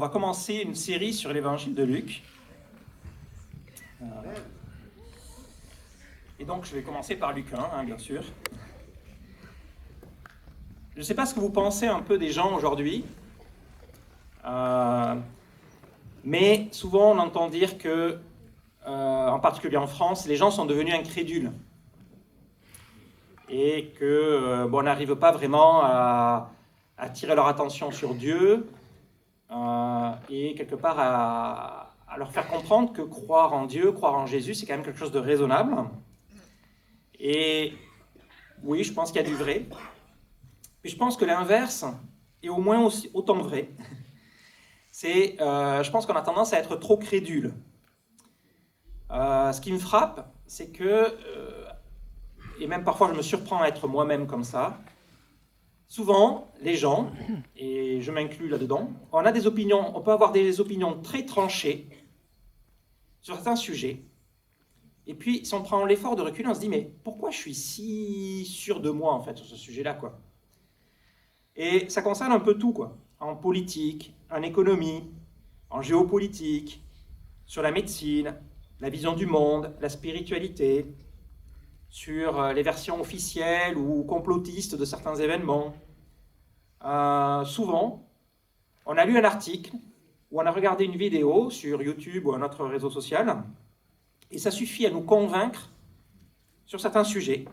va commencer une série sur l'évangile de Luc. Et donc, je vais commencer par Luc 1, bien sûr. Je ne sais pas ce que vous pensez un peu des gens aujourd'hui, mais souvent on entend dire que, en particulier en France, les gens sont devenus incrédules. Et qu'on n'arrive pas vraiment à attirer leur attention sur Dieu et quelque part à leur faire comprendre que croire en Dieu, croire en Jésus, c'est quand même quelque chose de raisonnable. Et oui, je pense qu'il y a du vrai. Mais je pense que l'inverse est au moins autant vrai. Je pense qu'on a tendance à être trop crédule. Ce qui me frappe, c'est que, et même parfois je me surprends à être moi-même comme ça, souvent les gens, et je m'inclus là-dedans, on peut avoir des opinions très tranchées sur certains sujets. Et puis, si on prend l'effort de recul, on se dit, mais pourquoi je suis si sûr de moi, en fait, sur ce sujet-là, quoi. Et ça concerne un peu tout, quoi. En politique, en économie, en géopolitique, sur la médecine, la vision du monde, la spiritualité, sur les versions officielles ou complotistes de certains événements. Souvent, on a lu un article ou on a regardé une vidéo sur YouTube ou un autre réseau social, et ça suffit à nous convaincre sur certains sujets.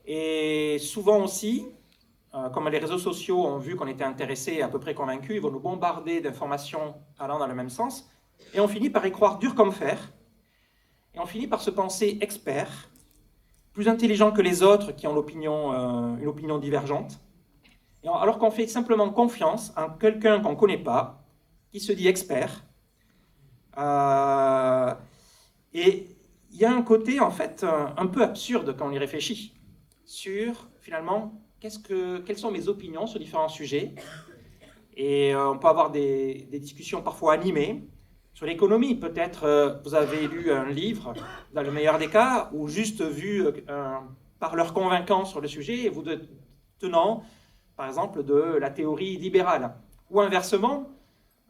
Et souvent aussi, comme les réseaux sociaux ont vu qu'on était intéressés et à peu près convaincus, ils vont nous bombarder d'informations allant dans le même sens, et on finit par y croire dur comme fer, et on finit par se penser expert, plus intelligent que les autres qui ont une opinion divergente, alors qu'on fait simplement confiance en quelqu'un qu'on ne connaît pas, qui se dit expert. Et il y a un côté, en fait, un peu absurde quand on y réfléchit, sur, finalement, quelles sont mes opinions sur différents sujets. Et on peut avoir des discussions parfois animées. Sur l'économie, peut-être vous avez lu un livre, dans le meilleur des cas, ou juste vu un parleur convaincant sur le sujet, et vous tenant, par exemple, de la théorie libérale. Ou inversement,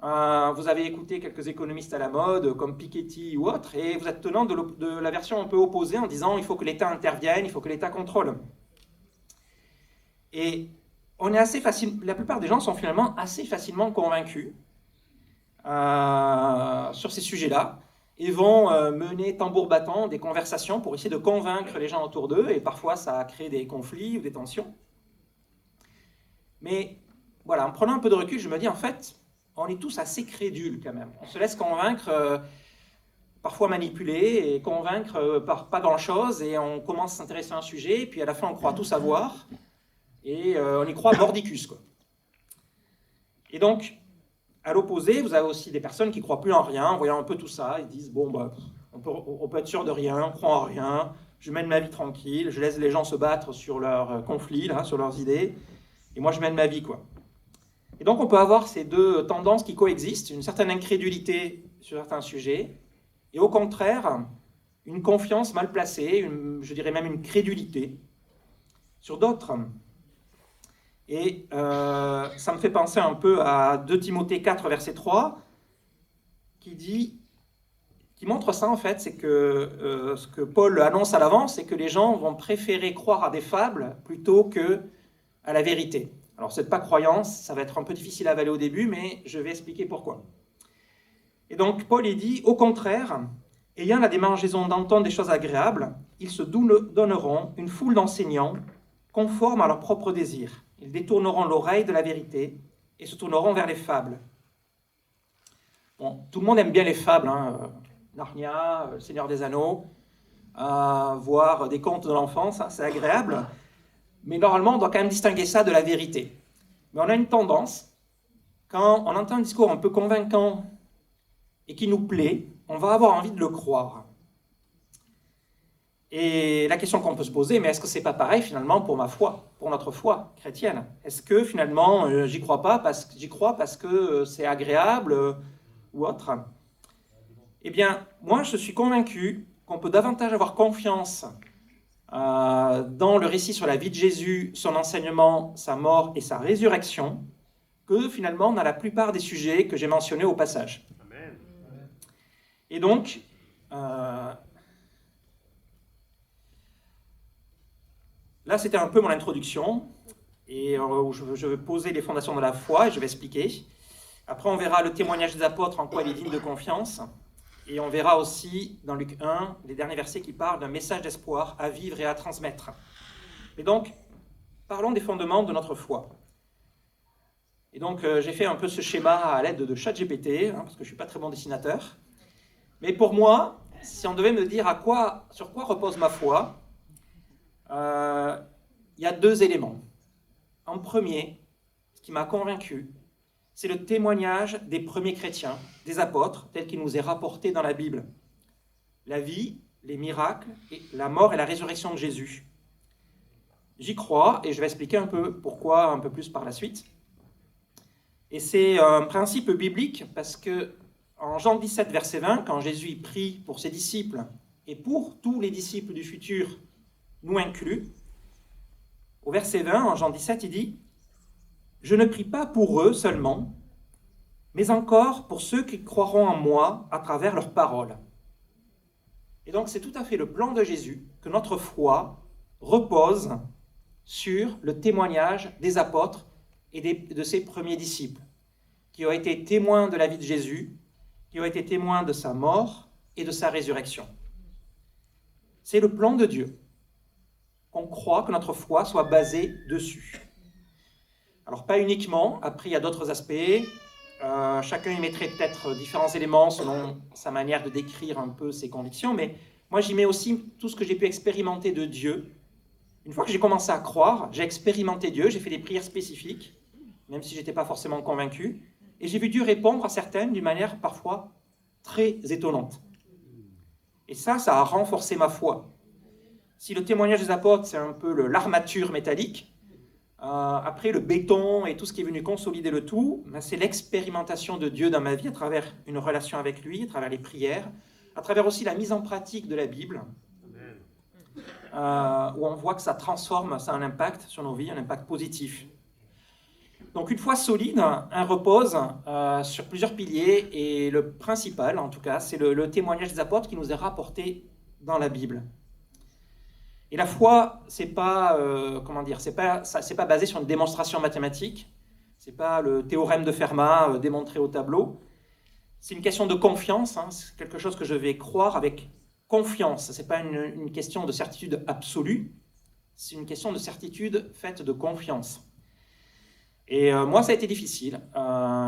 vous avez écouté quelques économistes à la mode, comme Piketty ou autres, et vous êtes tenant de la version un peu opposée en disant il faut que l'État intervienne, il faut que l'État contrôle. Et la plupart des gens sont finalement assez facilement convaincus sur ces sujets-là, et vont mener tambour battant des conversations pour essayer de convaincre les gens autour d'eux, et parfois ça crée des conflits ou des tensions. Mais voilà, en prenant un peu de recul, je me dis en fait, on est tous assez crédules quand même. On se laisse convaincre, parfois manipuler, et convaincre par pas grand-chose, et on commence à s'intéresser à un sujet, et puis à la fin on croit tout savoir, et on y croit mordicus, quoi. Et donc, à l'opposé, vous avez aussi des personnes qui ne croient plus en rien, en voyant un peu tout ça, ils disent, bon, on peut être sûr de rien, on croit en rien, je mène ma vie tranquille, je laisse les gens se battre sur leurs conflits, là, sur leurs idées, et moi je mène ma vie, quoi. Et donc on peut avoir ces deux tendances qui coexistent, une certaine incrédulité sur certains sujets, et au contraire, une confiance mal placée, je dirais même une crédulité sur d'autres. Et ça me fait penser un peu à 2 Timothée 4, verset 3, qui montre ça en fait, c'est que ce que Paul annonce à l'avance, c'est que les gens vont préférer croire à des fables plutôt qu'à la vérité. Alors cette pas croyance, ça va être un peu difficile à avaler au début, mais je vais expliquer pourquoi. Et donc Paul il dit, au contraire, ayant la démangeaison d'entendre des choses agréables, ils se donneront une foule d'enseignants conformes à leurs propres désirs. Ils détourneront l'oreille de la vérité et se tourneront vers les fables. Bon, tout le monde aime bien les fables, hein. Narnia, Le Seigneur des Anneaux, voir des contes de l'enfance, hein, c'est agréable. Mais normalement, on doit quand même distinguer ça de la vérité. Mais on a une tendance, quand on entend un discours un peu convaincant et qui nous plaît, on va avoir envie de le croire. Et la question qu'on peut se poser, mais est-ce que c'est pas pareil finalement pour ma foi, pour notre foi chrétienne? Est-ce que finalement j'y crois parce que c'est agréable ou autre? Eh bien, moi je suis convaincu qu'on peut davantage avoir confiance dans le récit sur la vie de Jésus, son enseignement, sa mort et sa résurrection, que finalement dans la plupart des sujets que j'ai mentionnés au passage. Amen. Et donc, là c'était un peu mon introduction, et où je vais poser les fondations de la foi, et je vais expliquer. Après on verra le témoignage des apôtres, en quoi il est digne de confiance, et on verra aussi dans Luc 1, les derniers versets qui parlent d'un message d'espoir à vivre et à transmettre. Et donc, parlons des fondements de notre foi. Et donc, j'ai fait un peu ce schéma à l'aide de ChatGPT, parce que je ne suis pas très bon dessinateur. Mais pour moi, si on devait me dire sur quoi repose ma foi, il y a deux éléments. En premier, ce qui m'a convaincu, c'est le témoignage des premiers chrétiens, des apôtres, tel qu'il nous est rapporté dans la Bible. La vie, les miracles, la mort et la résurrection de Jésus. J'y crois, et je vais expliquer un peu pourquoi un peu plus par la suite. Et c'est un principe biblique, parce que en Jean 17, verset 20, quand Jésus prie pour ses disciples, et pour tous les disciples du futur, nous inclus, au verset 20, en Jean 17, il dit « Je ne prie pas pour eux seulement, mais encore pour ceux qui croiront en moi à travers leurs paroles. » Et donc c'est tout à fait le plan de Jésus que notre foi repose sur le témoignage des apôtres et de ses premiers disciples, qui ont été témoins de la vie de Jésus, qui ont été témoins de sa mort et de sa résurrection. C'est le plan de Dieu, qu'on croit que notre foi soit basée dessus. Alors pas uniquement, après il y a d'autres aspects, chacun y mettrait peut-être différents éléments selon sa manière de décrire un peu ses convictions, mais moi j'y mets aussi tout ce que j'ai pu expérimenter de Dieu. Une fois que j'ai commencé à croire, j'ai expérimenté Dieu, j'ai fait des prières spécifiques, même si je n'étais pas forcément convaincu, et j'ai vu Dieu répondre à certaines d'une manière parfois très étonnante. Et ça a renforcé ma foi. Si le témoignage des apôtres, c'est un peu l'armature métallique, après le béton et tout ce qui est venu consolider le tout, c'est l'expérimentation de Dieu dans ma vie à travers une relation avec lui, à travers les prières, à travers aussi la mise en pratique de la Bible, où on voit que ça transforme, ça a un impact sur nos vies, un impact positif. Donc une foi solide, elle repose sur plusieurs piliers, et le principal, en tout cas, c'est le témoignage des apôtres qui nous est rapporté dans la Bible. Et la foi, c'est pas basé sur une démonstration mathématique, c'est pas le théorème de Fermat démontré au tableau. C'est une question de confiance, c'est quelque chose que je vais croire avec confiance. C'est pas une question de certitude absolue, c'est une question de certitude faite de confiance. Et moi, ça a été difficile.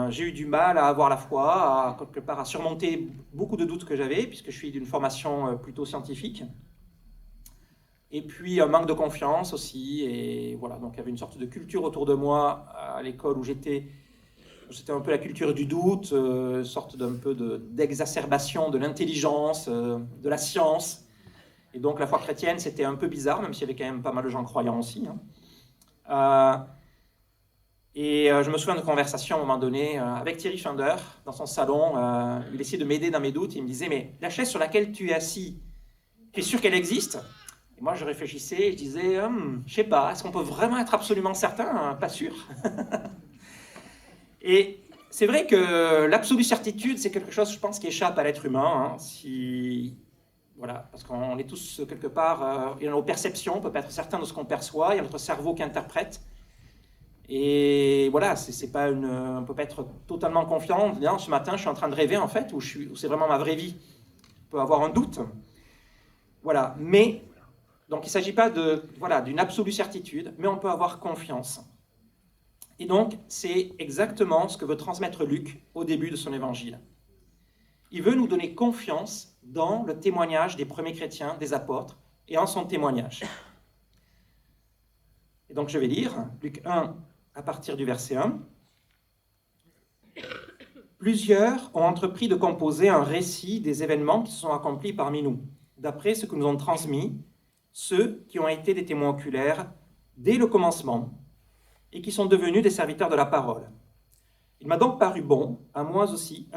J'ai eu du mal à avoir la foi, quelque part à surmonter beaucoup de doutes que j'avais, puisque je suis d'une formation plutôt scientifique. Et puis un manque de confiance aussi, et voilà, donc il y avait une sorte de culture autour de moi à l'école où j'étais. C'était un peu la culture du doute, sorte d'un peu d'exacerbation de l'intelligence, de la science. Et donc la foi chrétienne, c'était un peu bizarre, même s'il y avait quand même pas mal de gens croyants aussi. Je me souviens de conversation à un moment donné avec Thierry Finder, dans son salon. Il essayait de m'aider dans mes doutes. Il me disait « Mais la chaise sur laquelle tu es assis, tu es sûr qu'elle existe ?» Et moi, je réfléchissais et je disais, je sais pas, est-ce qu'on peut vraiment être absolument certain? Pas sûr. Et c'est vrai que l'absolue certitude, c'est quelque chose, je pense, qui échappe à l'être humain. Voilà, parce qu'on est tous quelque part, il y a nos perceptions, on peut pas être certain de ce qu'on perçoit, il y a notre cerveau qui interprète. Et voilà, c'est pas on peut pas être totalement confiant en disant, ce matin, je suis en train de rêver, en fait, ou c'est vraiment ma vraie vie. On peut avoir un doute. Voilà, mais... Donc il ne s'agit pas d'une absolue certitude, mais on peut avoir confiance. Et donc c'est exactement ce que veut transmettre Luc au début de son évangile. Il veut nous donner confiance dans le témoignage des premiers chrétiens, des apôtres, et en son témoignage. Et donc je vais lire Luc 1 à partir du verset 1. Plusieurs ont entrepris de composer un récit des événements qui se sont accomplis parmi nous, d'après ce que nous ont transmis ceux qui ont été des témoins oculaires dès le commencement et qui sont devenus des serviteurs de la parole. Il m'a donc paru bon, à moi aussi,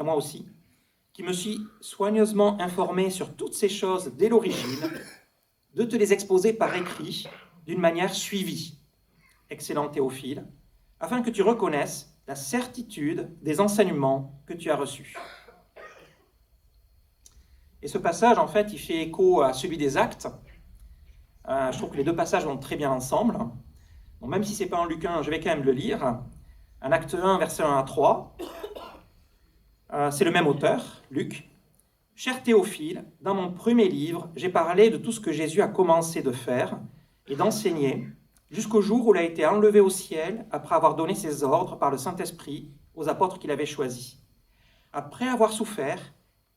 qui me suis soigneusement informé sur toutes ces choses dès l'origine, de te les exposer par écrit d'une manière suivie, excellent Théophile, afin que tu reconnaisses la certitude des enseignements que tu as reçus. Et ce passage, en fait, il fait écho à celui des Actes. Je trouve que les deux passages vont très bien ensemble. Bon, même si ce n'est pas en Luc 1, je vais quand même le lire. En Acte 1, versets 1 à 3. C'est le même auteur, Luc. « Cher Théophile, dans mon premier livre, j'ai parlé de tout ce que Jésus a commencé de faire et d'enseigner, jusqu'au jour où il a été enlevé au ciel après avoir donné ses ordres par le Saint-Esprit aux apôtres qu'il avait choisis. Après avoir souffert,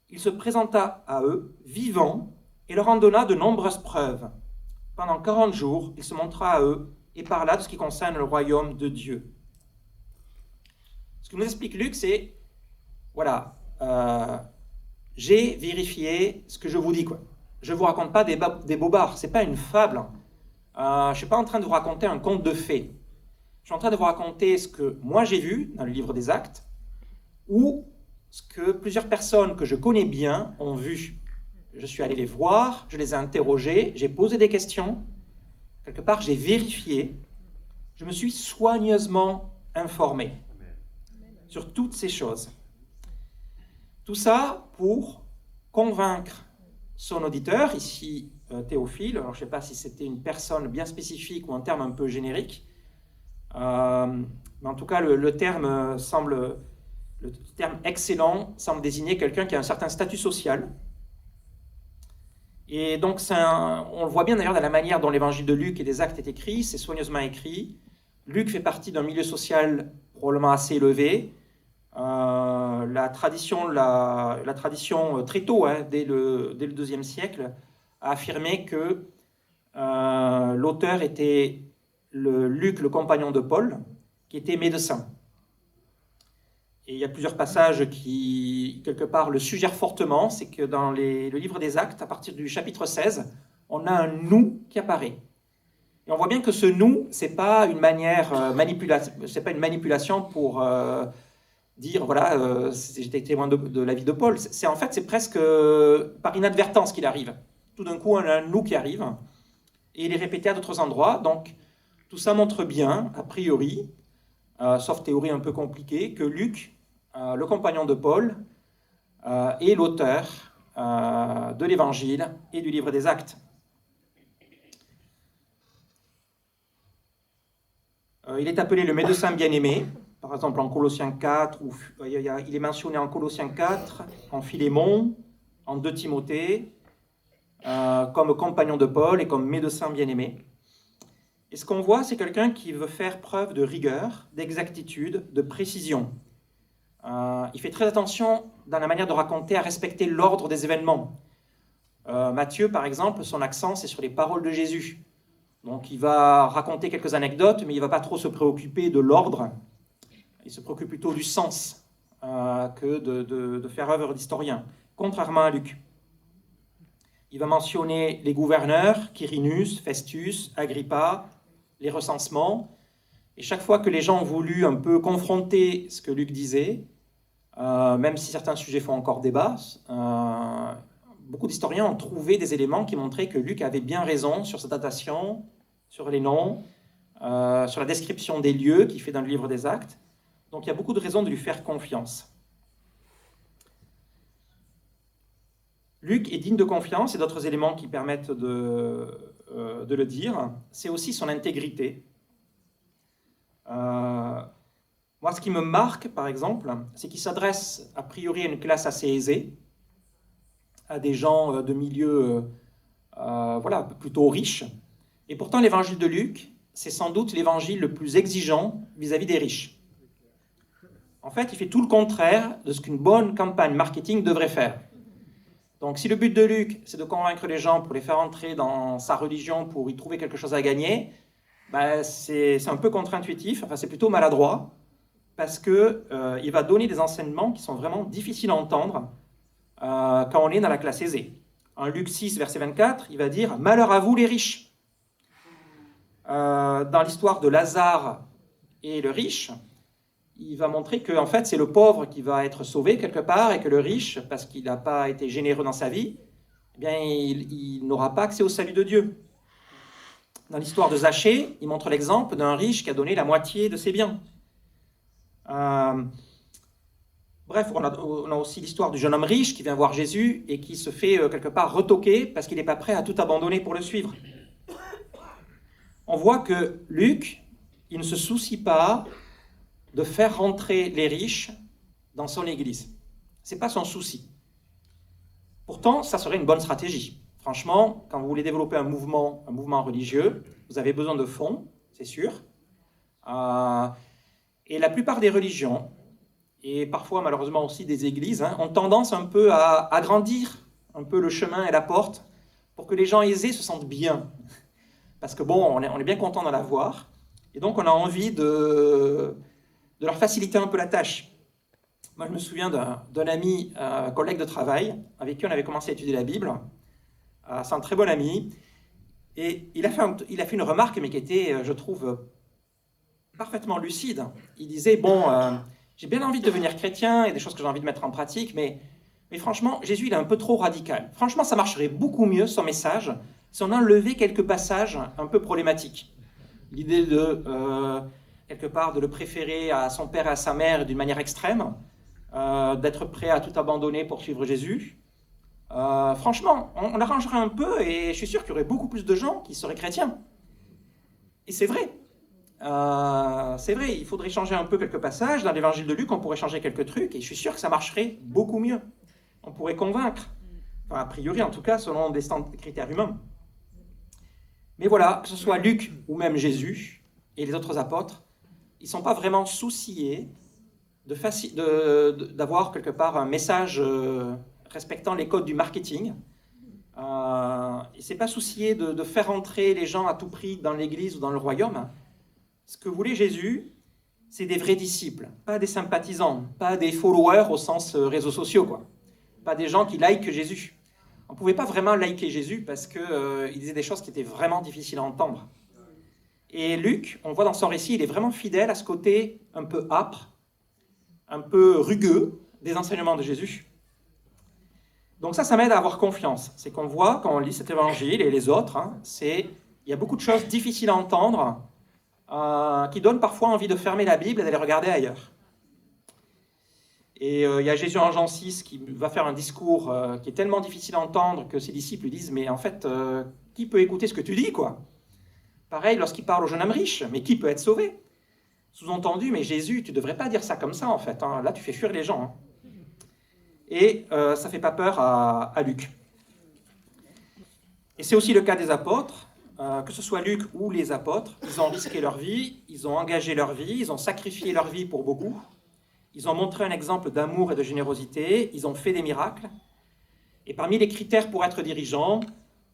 il se présenta à eux, vivant, et leur en donna de nombreuses preuves. Pendant 40 jours, il se montra à eux et parla de ce qui concerne le royaume de Dieu. » Ce que nous explique Luc, c'est, voilà, j'ai vérifié ce que je vous dis, quoi. Je ne vous raconte pas des bobards, ce n'est pas une fable. Je ne suis pas en train de vous raconter un conte de fées. Je suis en train de vous raconter ce que moi j'ai vu dans le livre des Actes, ou ce que plusieurs personnes que je connais bien ont vu. Je suis allé les voir, je les ai interrogés, j'ai posé des questions. Quelque part, j'ai vérifié. Je me suis soigneusement informé sur toutes ces choses. Tout ça pour convaincre son auditeur, ici Théophile. Alors, je ne sais pas si c'était une personne bien spécifique ou un terme un peu générique. Mais en tout cas, le terme excellent semble désigner quelqu'un qui a un certain statut social. Et donc, on le voit bien d'ailleurs dans la manière dont l'évangile de Luc et des Actes est écrit, c'est soigneusement écrit. Luc fait partie d'un milieu social probablement assez élevé. La tradition très tôt, dès le IIe siècle, a affirmé que l'auteur était Luc, le compagnon de Paul, qui était médecin. Et il y a plusieurs passages qui, quelque part, le suggèrent fortement. C'est que dans le livre des Actes, à partir du chapitre 16, on a un « nous » qui apparaît. Et on voit bien que ce « nous », ce n'est pas une manipulation pour dire, voilà, j'étais témoin de la vie de Paul. C'est presque par inadvertance qu'il arrive. Tout d'un coup, on a un « nous » qui arrive, et il est répété à d'autres endroits. Donc, tout ça montre bien, a priori, sauf théorie un peu compliquée, que Luc, le compagnon de Paul, est l'auteur de l'Évangile et du livre des Actes. Il est appelé le médecin bien-aimé, par exemple en Colossiens 4, il est mentionné en Colossiens 4, en Philémon, en 2 Timothée, comme compagnon de Paul et comme médecin bien-aimé. Et ce qu'on voit, c'est quelqu'un qui veut faire preuve de rigueur, d'exactitude, de précision. Il fait très attention dans la manière de raconter à respecter l'ordre des événements. Matthieu, par exemple, son accent, c'est sur les paroles de Jésus. Donc il va raconter quelques anecdotes, mais il ne va pas trop se préoccuper de l'ordre. Il se préoccupe plutôt du sens que de faire œuvre d'historien, contrairement à Luc. Il va mentionner les gouverneurs, Quirinus, Festus, Agrippa, les recensements. Et chaque fois que les gens ont voulu un peu confronter ce que Luc disait, même si certains sujets font encore débat, beaucoup d'historiens ont trouvé des éléments qui montraient que Luc avait bien raison sur sa datation, sur les noms, sur la description des lieux qu'il fait dans le livre des Actes. Donc il y a beaucoup de raisons de lui faire confiance. Luc est digne de confiance et d'autres éléments qui permettent de le dire. C'est aussi son intégrité. Moi, ce qui me marque, par exemple, c'est qu'il s'adresse a priori à une classe assez aisée, à des gens de milieux plutôt riches. Et pourtant, l'évangile de Luc, c'est sans doute l'évangile le plus exigeant vis-à-vis des riches. En fait, il fait tout le contraire de ce qu'une bonne campagne marketing devrait faire. Donc, si le but de Luc, c'est de convaincre les gens pour les faire entrer dans sa religion, pour y trouver quelque chose à gagner, c'est un peu contre-intuitif, c'est plutôt maladroit, parce qu'il va donner des enseignements qui sont vraiment difficiles à entendre quand on est dans la classe aisée. En Luc 6, verset 24, il va dire « Malheur à vous les riches ». Dans l'histoire de Lazare et le riche, il va montrer que en fait, c'est le pauvre qui va être sauvé quelque part et que le riche, parce qu'il n'a pas été généreux dans sa vie, il n'aura pas accès au salut de Dieu. Dans l'histoire de Zachée, il montre l'exemple d'un riche qui a donné la moitié de ses biens. Bref, on a aussi l'histoire du jeune homme riche qui vient voir Jésus et qui se fait quelque part retoquer parce qu'il n'est pas prêt à tout abandonner pour le suivre. On voit que Luc, il ne se soucie pas de faire rentrer les riches dans son église. Ce n'est pas son souci. Pourtant, ça serait une bonne stratégie. Franchement, quand vous voulez développer un mouvement religieux, vous avez besoin de fonds, c'est sûr. Et la plupart des religions, et parfois malheureusement aussi des églises, ont tendance un peu à agrandir un peu le chemin et la porte pour que les gens aisés se sentent bien. Parce que bon, on est bien content d'en avoir, et donc on a envie de leur faciliter un peu la tâche. Moi je me souviens d'un ami, collègue de travail, avec qui on avait commencé à étudier la Bible. C'est un très bon ami, et il a fait une remarque, mais qui était, je trouve, parfaitement lucide. Il disait, bon, j'ai bien envie de devenir chrétien, il y a des choses que j'ai envie de mettre en pratique, mais franchement, Jésus, il est un peu trop radical. Franchement, ça marcherait beaucoup mieux, son message, si on enlevait quelques passages un peu problématiques. L'idée de, quelque part, de le préférer à son père et à sa mère d'une manière extrême, d'être prêt à tout abandonner pour suivre Jésus. Franchement, on arrangerait un peu et je suis sûr qu'il y aurait beaucoup plus de gens qui seraient chrétiens. Et c'est vrai. Il faudrait changer un peu quelques passages. Dans l'évangile de Luc, on pourrait changer quelques trucs et je suis sûr que ça marcherait beaucoup mieux. On pourrait convaincre, enfin, a priori en tout cas, selon des critères humains. Mais voilà, que ce soit Luc ou même Jésus et les autres apôtres, ils ne sont pas vraiment souciés d'avoir quelque part un message respectant les codes du marketing. Ils ne s'est pas soucié de faire entrer les gens à tout prix dans l'église ou dans le royaume. Ce que voulait Jésus, c'est des vrais disciples, pas des sympathisants, pas des followers au sens réseaux sociaux, quoi. Pas des gens qui likent Jésus. On ne pouvait pas vraiment liker Jésus parce qu'il disait des choses qui étaient vraiment difficiles à entendre. Et Luc, on voit dans son récit, il est vraiment fidèle à ce côté un peu âpre, un peu rugueux des enseignements de Jésus. Donc ça m'aide à avoir confiance. C'est qu'on voit, quand on lit cet évangile et les autres, il y a beaucoup de choses difficiles à entendre, qui donnent parfois envie de fermer la Bible et d'aller regarder ailleurs. Et il y a Jésus en Jean 6 qui va faire un discours qui est tellement difficile à entendre que ses disciples lui disent « Mais en fait, qui peut écouter ce que tu dis, quoi ?» Pareil lorsqu'il parle au jeune homme riche, « Mais qui peut être sauvé ?» Sous-entendu, « Mais Jésus, tu ne devrais pas dire ça comme ça, en fait. Là, tu fais fuir les gens. » Et ça ne fait pas peur à Luc. Et c'est aussi le cas des apôtres. Que ce soit Luc ou les apôtres, ils ont risqué leur vie, ils ont engagé leur vie, ils ont sacrifié leur vie pour beaucoup. Ils ont montré un exemple d'amour et de générosité, ils ont fait des miracles. Et parmi les critères pour être dirigeant,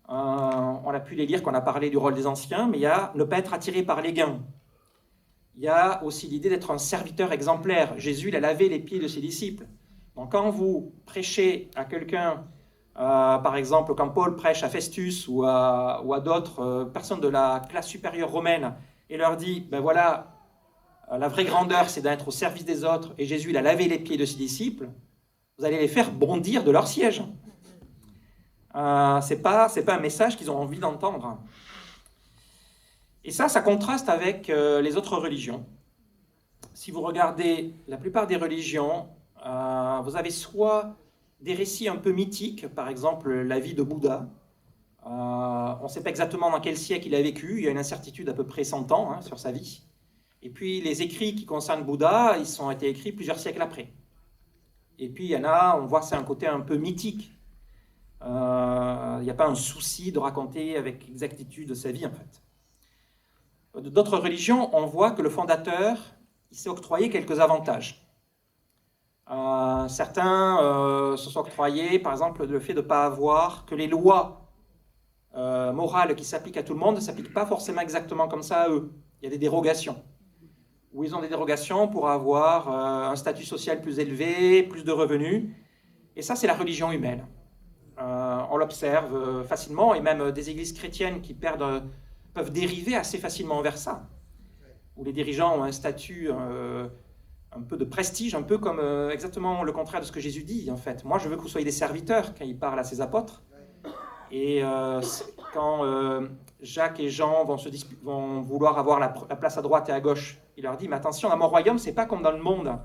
on a pu les lire quand on a parlé du rôle des anciens, mais il y a ne pas être attiré par les gains. Il y a aussi l'idée d'être un serviteur exemplaire. Jésus, il a lavé les pieds de ses disciples. Donc quand vous prêchez à quelqu'un, par exemple quand Paul prêche à Festus ou à d'autres personnes de la classe supérieure romaine, et leur dit, ben voilà, la vraie grandeur, c'est d'être au service des autres, et Jésus, il a lavé les pieds de ses disciples, vous allez les faire bondir de leur siège. C'est pas un message qu'ils ont envie d'entendre. Et ça contraste avec les autres religions. Si vous regardez la plupart des religions, vous avez soit des récits un peu mythiques, par exemple la vie de Bouddha. On ne sait pas exactement dans quel siècle il a vécu, il y a une incertitude à peu près 100 ans sur sa vie. Et puis les écrits qui concernent Bouddha, ils ont été écrits plusieurs siècles après. Et puis il y en a, on voit c'est un côté un peu mythique. Il n'y a pas un souci de raconter avec exactitude sa vie en fait. D'autres religions, on voit que le fondateur, il s'est octroyé quelques avantages. Certains se sont octroyés, par exemple, le fait de ne pas avoir que les lois morales qui s'appliquent à tout le monde ne s'appliquent pas forcément exactement comme ça à eux. Il y a des dérogations. Où ils ont des dérogations pour avoir un statut social plus élevé, plus de revenus. Et ça, c'est la religion humaine. On l'observe facilement, et même des églises chrétiennes qui peuvent dériver assez facilement vers ça. Où les dirigeants ont un statut un peu de prestige, un peu comme exactement le contraire de ce que Jésus dit, en fait. Moi, je veux que vous soyez des serviteurs, quand il parle à ses apôtres. Et quand Jacques et Jean vont vouloir avoir la place à droite et à gauche, il leur dit, mais attention, dans mon royaume, c'est pas comme dans le monde,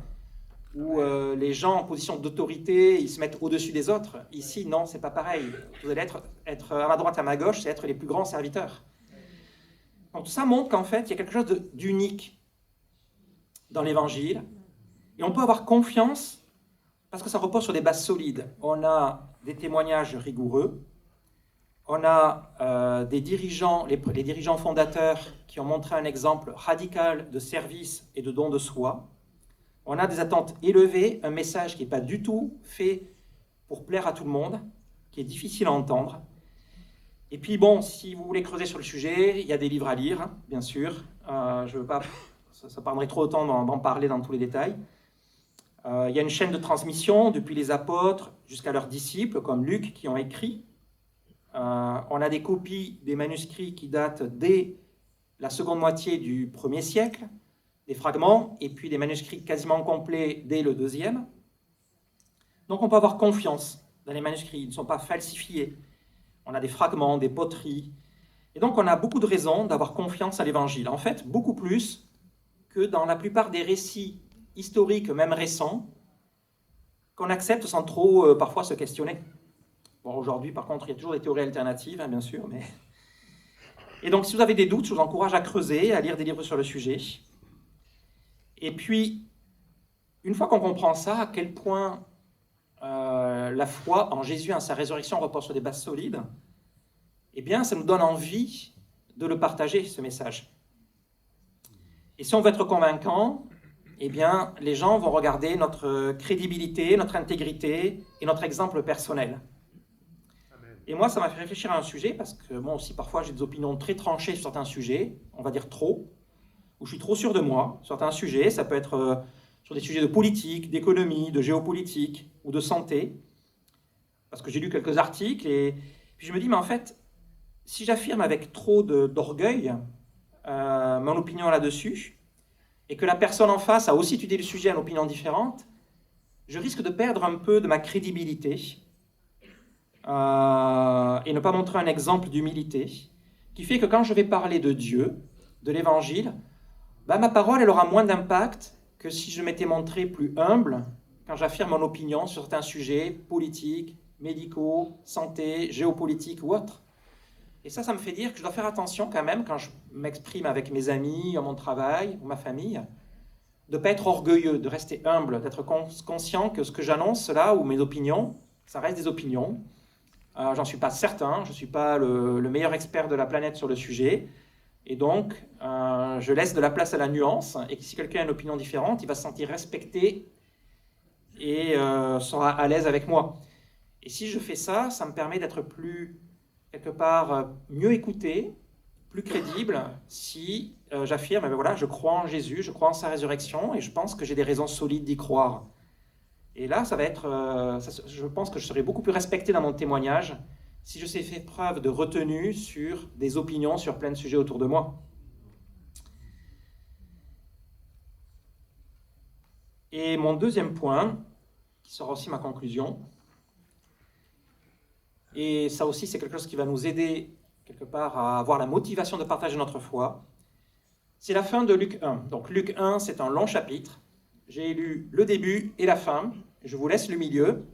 où les gens en position d'autorité, ils se mettent au-dessus des autres. Ici, non, c'est pas pareil. Vous allez être à ma droite, à ma gauche, c'est être les plus grands serviteurs. Donc tout ça montre qu'en fait, il y a quelque chose d'unique dans l'Évangile, et on peut avoir confiance parce que ça repose sur des bases solides. On a des témoignages rigoureux, on a des dirigeants, les dirigeants fondateurs qui ont montré un exemple radical de service et de don de soi. On a des attentes élevées, un message qui n'est pas du tout fait pour plaire à tout le monde, qui est difficile à entendre. Et puis bon, si vous voulez creuser sur le sujet, il y a des livres à lire, bien sûr. Je veux pas, ça prendrait trop de temps d'en parler dans tous les détails. Il y a une chaîne de transmission depuis les apôtres jusqu'à leurs disciples, comme Luc, qui ont écrit. On a des copies des manuscrits qui datent dès la seconde moitié du 1er siècle, des fragments, et puis des manuscrits quasiment complets dès le 2e. Donc on peut avoir confiance dans les manuscrits, ils ne sont pas falsifiés. On a des fragments, des poteries. Et donc on a beaucoup de raisons d'avoir confiance à l'Évangile. En fait, beaucoup plus que dans la plupart des récits historiques, même récents, qu'on accepte sans trop parfois se questionner. Bon, aujourd'hui, par contre, il y a toujours des théories alternatives, hein, bien sûr. Mais... Et donc, si vous avez des doutes, je vous encourage à creuser, à lire des livres sur le sujet. Et puis, une fois qu'on comprend ça, à quel point la foi en Jésus, en sa résurrection, repose sur des bases solides, eh bien, ça nous donne envie de le partager, ce message. Et si on veut être convaincant, eh bien, les gens vont regarder notre crédibilité, notre intégrité et notre exemple personnel. Et moi, ça m'a fait réfléchir à un sujet, parce que moi aussi, parfois, j'ai des opinions très tranchées sur certains sujets, on va dire trop, où je suis trop sûr de moi. Certains sujets, ça peut être sur des sujets de politique, d'économie, de géopolitique ou de santé, parce que j'ai lu quelques articles, et puis je me dis, mais en fait, si j'affirme avec trop d'orgueil mon opinion là-dessus, et que la personne en face a aussi étudié le sujet à une opinion différente, je risque de perdre un peu de ma crédibilité, et ne pas montrer un exemple d'humilité, qui fait que quand je vais parler de Dieu, de l'Évangile, ma parole elle aura moins d'impact que si je m'étais montré plus humble quand j'affirme mon opinion sur certains sujets politiques, médicaux, santé, géopolitique ou autres. Et ça me fait dire que je dois faire attention quand même quand je m'exprime avec mes amis, à mon travail ou ma famille, de ne pas être orgueilleux, de rester humble, d'être conscient que ce que j'annonce là, ou mes opinions, ça reste des opinions. J'en suis pas certain, je ne suis pas le meilleur expert de la planète sur le sujet, et donc je laisse de la place à la nuance, et que si quelqu'un a une opinion différente, il va se sentir respecté et sera à l'aise avec moi. Et si je fais ça, ça me permet d'être plus, quelque part, mieux écouté, plus crédible, si j'affirme, voilà, je crois en Jésus, je crois en sa résurrection, et je pense que j'ai des raisons solides d'y croire. Et là, ça va être, je pense que je serai beaucoup plus respecté dans mon témoignage si je sais faire preuve de retenue sur des opinions sur plein de sujets autour de moi. Et mon deuxième point, qui sera aussi ma conclusion, et ça aussi c'est quelque chose qui va nous aider quelque part à avoir la motivation de partager notre foi, c'est la fin de Luc 1. Donc Luc 1, c'est un long chapitre. J'ai lu le début et la fin. Je vous laisse le milieu,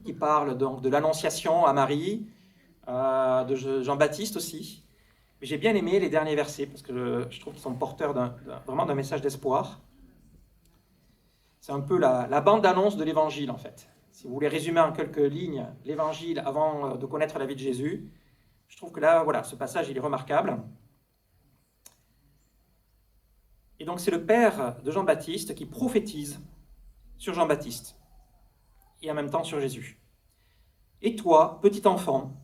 qui parle donc de l'Annonciation à Marie, de Jean-Baptiste aussi. Mais j'ai bien aimé les derniers versets, parce que je trouve qu'ils sont porteurs vraiment d'un message d'espoir. C'est un peu la bande-annonce de l'Évangile, en fait. Si vous voulez résumer en quelques lignes l'Évangile avant de connaître la vie de Jésus, je trouve que là, voilà, ce passage, il est remarquable. Et donc, c'est le père de Jean-Baptiste qui prophétise sur Jean-Baptiste et en même temps sur Jésus. Et toi, petit enfant,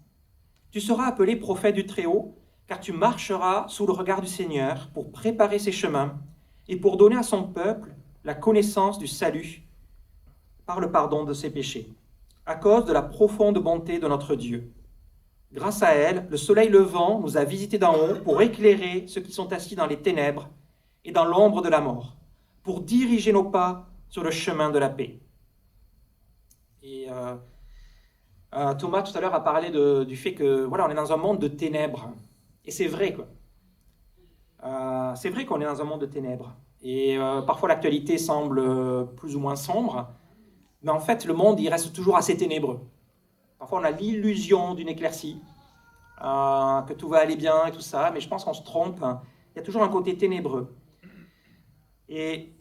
tu seras appelé prophète du Très-Haut, car tu marcheras sous le regard du Seigneur pour préparer ses chemins et pour donner à son peuple la connaissance du salut par le pardon de ses péchés, à cause de la profonde bonté de notre Dieu. Grâce à elle, le soleil levant nous a visités d'en haut pour éclairer ceux qui sont assis dans les ténèbres et dans l'ombre de la mort, pour diriger nos pas sur le chemin de la paix. Et Thomas, tout à l'heure, a parlé du fait que, voilà, on est dans un monde de ténèbres. Et c'est vrai, quoi. C'est vrai qu'on est dans un monde de ténèbres. Et parfois, l'actualité semble plus ou moins sombre. Mais en fait, le monde, il reste toujours assez ténébreux. Parfois, on a l'illusion d'une éclaircie, que tout va aller bien et tout ça, mais je pense qu'on se trompe. Il y a toujours un côté ténébreux. Et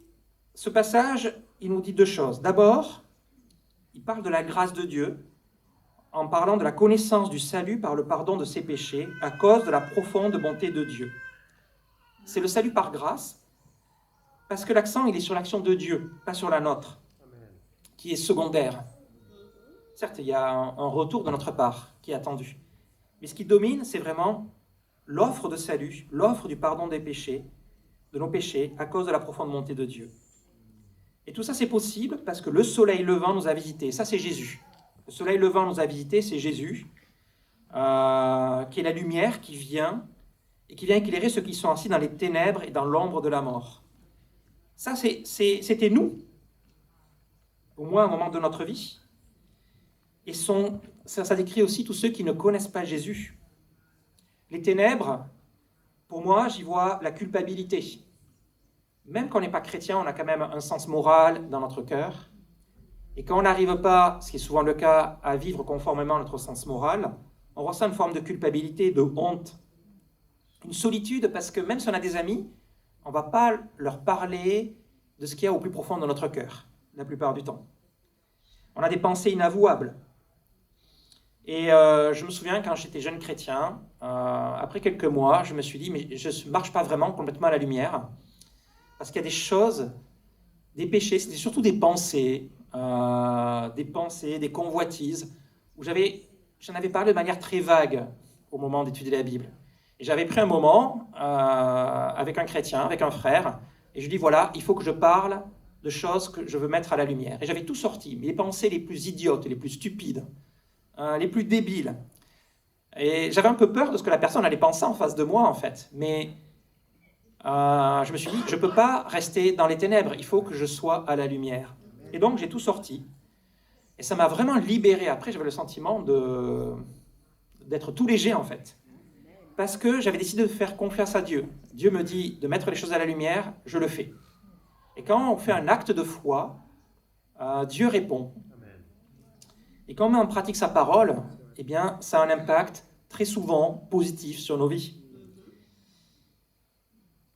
ce passage, il nous dit deux choses. D'abord, il parle de la grâce de Dieu, en parlant de la connaissance du salut par le pardon de ses péchés, à cause de la profonde bonté de Dieu. C'est le salut par grâce, parce que l'accent, il est sur l'action de Dieu, pas sur la nôtre, qui est secondaire. Certes, il y a un retour de notre part qui est attendu. Mais ce qui domine, c'est vraiment l'offre de salut, l'offre du pardon des péchés, de nos péchés, à cause de la profonde bonté de Dieu. Et tout ça, c'est possible parce que le soleil levant nous a visités. Ça, c'est Jésus. Le soleil levant nous a visités, c'est Jésus, qui est la lumière qui vient et qui vient éclairer ceux qui sont assis dans les ténèbres et dans l'ombre de la mort. Ça, c'était nous, au moins un moment de notre vie. Et ça décrit aussi tous ceux qui ne connaissent pas Jésus. Les ténèbres, pour moi, j'y vois la culpabilité. Même quand on n'est pas chrétien, on a quand même un sens moral dans notre cœur. Et quand on n'arrive pas, ce qui est souvent le cas, à vivre conformément à notre sens moral, on ressent une forme de culpabilité, de honte. Une solitude, parce que même si on a des amis, on ne va pas leur parler de ce qu'il y a au plus profond de notre cœur, la plupart du temps. On a des pensées inavouables. Et je me souviens, quand j'étais jeune chrétien, après quelques mois, je me suis dit, mais je ne marche pas vraiment complètement à la lumière, parce qu'il y a des choses, des péchés, c'était surtout des pensées, des convoitises, où j'en avais parlé de manière très vague au moment d'étudier la Bible. Et j'avais pris un moment avec un chrétien, avec un frère, et je lui dis, voilà, il faut que je parle de choses que je veux mettre à la lumière. Et j'avais tout sorti, les pensées les plus idiotes, les plus stupides, les plus débiles. Et j'avais un peu peur de ce que la personne allait penser en face de moi, en fait. Mais je me suis dit, je ne peux pas rester dans les ténèbres, il faut que je sois à la lumière. Et donc, j'ai tout sorti. Et ça m'a vraiment libéré. Après, j'avais le sentiment d'être tout léger, en fait. Parce que j'avais décidé de faire confiance à Dieu. Dieu me dit de mettre les choses à la lumière, je le fais. Et quand on fait un acte de foi, Dieu répond. Et quand on met en pratique sa parole, eh bien, ça a un impact très souvent positif sur nos vies.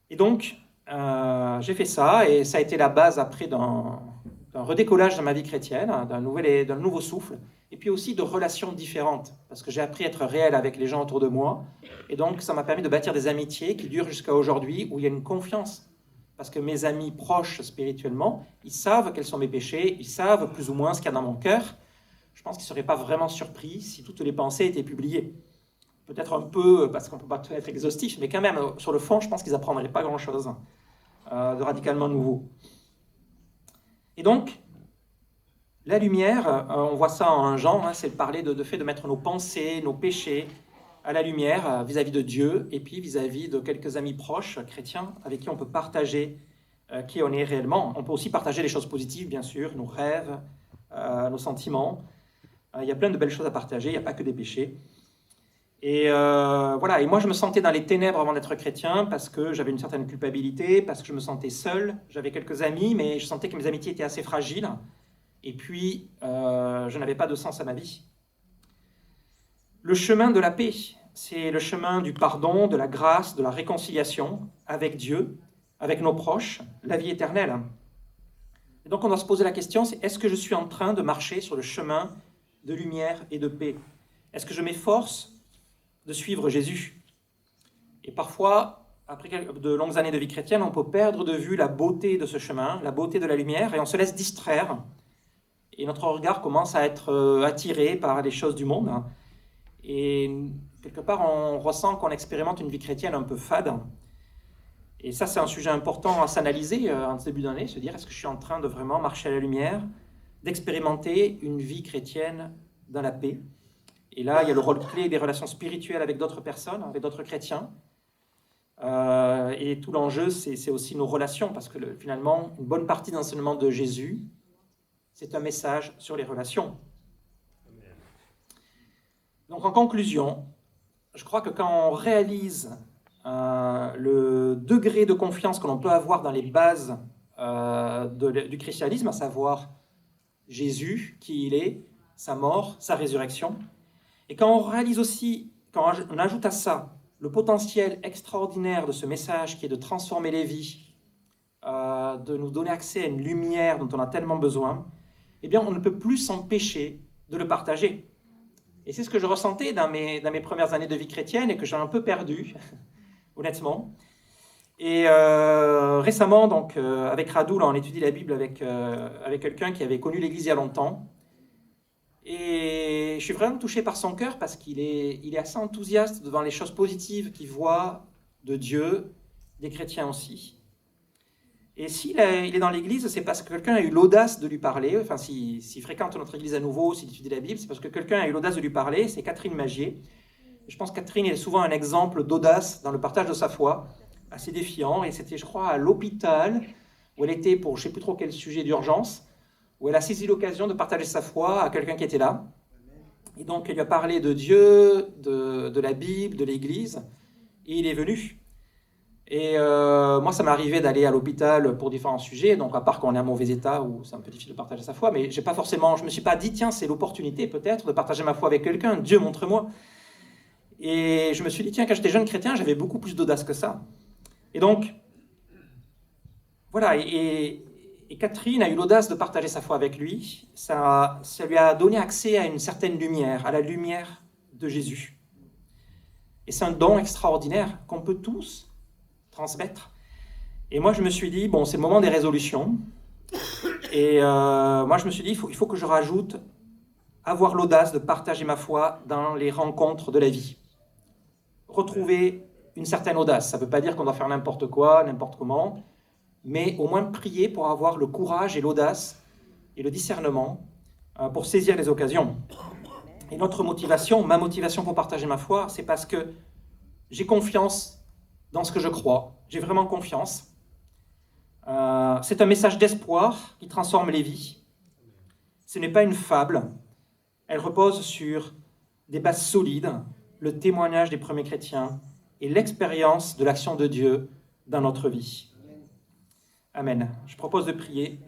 Et donc, j'ai fait ça, et ça a été la base après d'un redécollage dans ma vie chrétienne, d'un nouveau souffle, et puis aussi de relations différentes, parce que j'ai appris à être réel avec les gens autour de moi, et donc ça m'a permis de bâtir des amitiés qui durent jusqu'à aujourd'hui, où il y a une confiance, parce que mes amis proches spirituellement, ils savent quels sont mes péchés, ils savent plus ou moins ce qu'il y a dans mon cœur. Je pense qu'ils ne seraient pas vraiment surpris si toutes les pensées étaient publiées. Peut-être un peu, parce qu'on ne peut pas tout être exhaustif, mais quand même, sur le fond, je pense qu'ils n'apprendraient pas grand-chose de radicalement nouveau. Et donc, la lumière, on voit ça en Jean, c'est le parler de fait de mettre nos pensées, nos péchés à la lumière vis-à-vis de Dieu, et puis vis-à-vis de quelques amis proches chrétiens avec qui on peut partager qui on est réellement. On peut aussi partager les choses positives, bien sûr, nos rêves, nos sentiments. Il y a plein de belles choses à partager, il n'y a pas que des péchés. Et voilà, et moi je me sentais dans les ténèbres avant d'être chrétien parce que j'avais une certaine culpabilité, parce que je me sentais seul. J'avais quelques amis, mais je sentais que mes amitiés étaient assez fragiles. Et puis, je n'avais pas de sens à ma vie. Le chemin de la paix, c'est le chemin du pardon, de la grâce, de la réconciliation avec Dieu, avec nos proches, la vie éternelle. Et donc on doit se poser la question, c'est est-ce que je suis en train de marcher sur le chemin de lumière et de paix? Est-ce que je m'efforce de suivre Jésus? Et parfois, après de longues années de vie chrétienne, on peut perdre de vue la beauté de ce chemin, la beauté de la lumière, et on se laisse distraire. Et notre regard commence à être attiré par les choses du monde. Et quelque part, on ressent qu'on expérimente une vie chrétienne un peu fade. Et ça, c'est un sujet important à s'analyser en ce début d'année, se dire, est-ce que je suis en train de vraiment marcher à la lumière, d'expérimenter une vie chrétienne dans la paix? Et là, il y a le rôle clé des relations spirituelles avec d'autres personnes, avec d'autres chrétiens. Et tout l'enjeu, c'est aussi nos relations, parce que finalement, une bonne partie de l'enseignement de Jésus, c'est un message sur les relations. Donc en conclusion, je crois que quand on réalise le degré de confiance que l'on peut avoir dans les bases du christianisme, à savoir Jésus, qui il est, sa mort, sa résurrection, et quand on réalise aussi, quand on ajoute à ça le potentiel extraordinaire de ce message qui est de transformer les vies, de nous donner accès à une lumière dont on a tellement besoin, eh bien on ne peut plus s'empêcher de le partager. Et c'est ce que je ressentais dans mes premières années de vie chrétienne et que j'ai un peu perdu, honnêtement. Et récemment, donc, avec Radou, on étudie la Bible avec quelqu'un qui avait connu l'Église il y a longtemps. Et je suis vraiment touché par son cœur parce qu'il est assez enthousiaste devant les choses positives qu'il voit de Dieu, des chrétiens aussi. Et s'il est dans l'église, c'est parce que quelqu'un a eu l'audace de lui parler. Enfin, s'il fréquente notre église à nouveau, s'il étudie la Bible, c'est parce que quelqu'un a eu l'audace de lui parler. C'est Catherine Magier. Je pense que Catherine est souvent un exemple d'audace dans le partage de sa foi, assez défiant. Et c'était, je crois, à l'hôpital, où elle était pour je ne sais plus trop quel sujet d'urgence, où elle a saisi l'occasion de partager sa foi à quelqu'un qui était là. Et donc, elle lui a parlé de Dieu, de la Bible, de l'Église, et il est venu. Et moi, ça m'est arrivé d'aller à l'hôpital pour différents sujets, donc à part quand on est en mauvais état, où c'est un peu difficile de partager sa foi, mais je me suis pas dit, tiens, c'est l'opportunité peut-être de partager ma foi avec quelqu'un, Dieu montre-moi. Et je me suis dit, tiens, quand j'étais jeune chrétien, j'avais beaucoup plus d'audace que ça. Et donc, voilà, et Catherine a eu l'audace de partager sa foi avec lui. Ça lui a donné accès à une certaine lumière, à la lumière de Jésus. Et c'est un don extraordinaire qu'on peut tous transmettre. Et moi, je me suis dit, bon, c'est le moment des résolutions. Et moi, je me suis dit, il faut que je rajoute avoir l'audace de partager ma foi dans les rencontres de la vie. Retrouver une certaine audace. Ça ne veut pas dire qu'on doit faire n'importe quoi, n'importe comment, mais au moins prier pour avoir le courage et l'audace et le discernement pour saisir les occasions. Et notre motivation, ma motivation pour partager ma foi, c'est parce que j'ai confiance dans ce que je crois. J'ai vraiment confiance. C'est un message d'espoir qui transforme les vies. Ce n'est pas une fable. Elle repose sur des bases solides, le témoignage des premiers chrétiens et l'expérience de l'action de Dieu dans notre vie. Amen. Je propose de prier.